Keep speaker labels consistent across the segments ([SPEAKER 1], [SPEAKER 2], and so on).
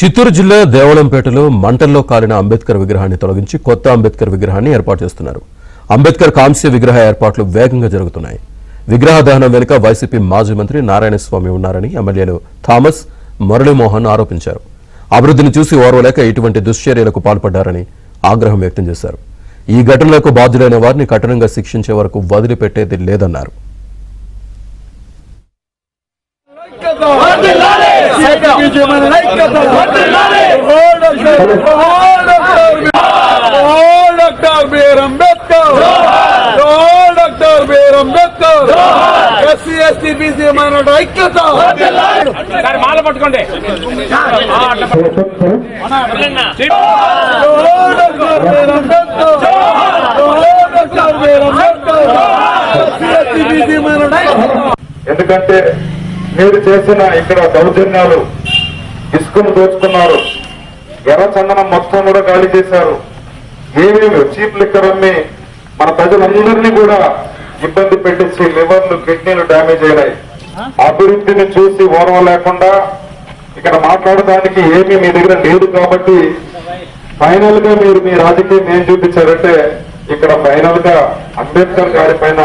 [SPEAKER 1] చిత్తూరు జిల్లా దేవళంపేటలో మంటల్లో కాలిన అంబేద్కర్ విగ్రహాన్ని తొలగించి కొత్త అంబేద్కర్ విగ్రహాన్ని ఏర్పాటు చేస్తున్నారు. అంబేద్కర్ కాంస్య విగ్రహ ఏర్పాట్లు వేగంగా జరుగుతున్నాయి. విగ్రహ దహనం వెనుక వైసీపీ మాజీ మంత్రి నారాయణస్వామి ఉన్నారని ఎమ్మెల్యేలు థామస్, మురళీమోహన్ ఆరోపించారు. అభివృద్ధిని చూసి ఓర్వలేక ఇటువంటి దుశ్చర్యలకు పాల్పడ్డారని ఆగ్రహం వ్యక్తం చేశారు. ఈ ఘటనలకు బాధ్యులైన వారిని కఠినంగా శిక్షించే వరకు వదిలిపెట్టేది లేదన్నారు.
[SPEAKER 2] పట్టుకోండి
[SPEAKER 3] ఎందుకంటే మీరు చేసిన ఇక్కడ దౌర్జన్యాలు, ఇసుకను దోచుకున్నారు, ఎర్ర చందనం మొత్తం కూడా గాలి చేశారు, ఏమేమి చీప్ లిక్కర్ అమ్మి మన ప్రజలందరినీ కూడా ఇబ్బంది పెట్టించి లివర్లు, కిడ్నీలు డ్యామేజ్ అయినాయి. అభివృద్ధిని చూసి ఓర్వ లేకుండా ఇక్కడ మాట్లాడడానికి ఏమీ మీ దగ్గర లేదు కాబట్టి ఫైనల్ గా మీరు మీ రాజకీయం ఏం చూపించారంటే ఇక్కడ ఫైనల్ గా అంబేద్కర్ గారి పైన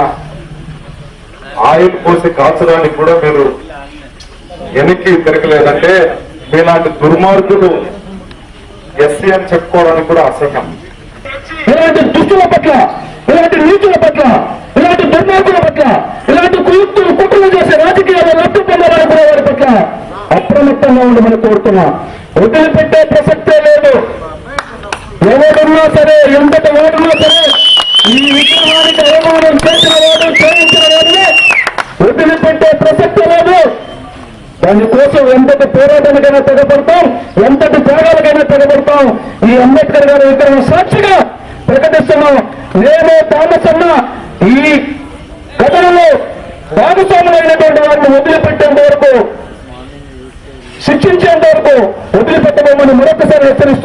[SPEAKER 3] ఆయిల్ పోసి కాల్చడానికి కూడా మీరు వెనక్కి తిరగలేదంటే మీలాంటి దుర్మార్గులు ఎస్సీ అని చెప్పుకోవడానికి కూడా అసహ్యం.
[SPEAKER 4] ఇలాంటి దుష్టుల పట్ల, ఇలాంటి నీచుల పట్ల, ఇలాంటి దుర్మార్గుల పట్ల, ఇలాంటి కుయుక్తులు కుట్రలు చేసే రాజకీయాలు లబ్ధి పొందడానికి వారి పట్ల అప్రమత్తంగా ఉండమని కోరుతున్నా. వదిలిపెట్టే ప్రసక్తే లేదు. ఎవరున్నా సరే, ఎంతటి వాడున్నా సరే, ఈ విగ్రహానికి అవమానం చేసిన వాడు, చేయించిన వాడిని వదిలిపెట్టే ప్రసక్తే లేదు. దానికోసం ఎంతటి పోరాటానికైనా తెగబడతాం, ఎంతటి త్యాగాలకైనా తెగబడతాం. ఈ అంబేద్కర్ గారి విగ్రహం సాక్షిగా ప్రకటిస్తున్నాం. నేను థామస్ అన్న ఈ ఘటనలో భాగస్వాములైనటువంటి వారిని వదిలిపెట్టేంత వరకు, శిక్షించేంత వరకు వదిలిపెట్టబోమని మరొకసారి హెచ్చరిస్తున్నాం.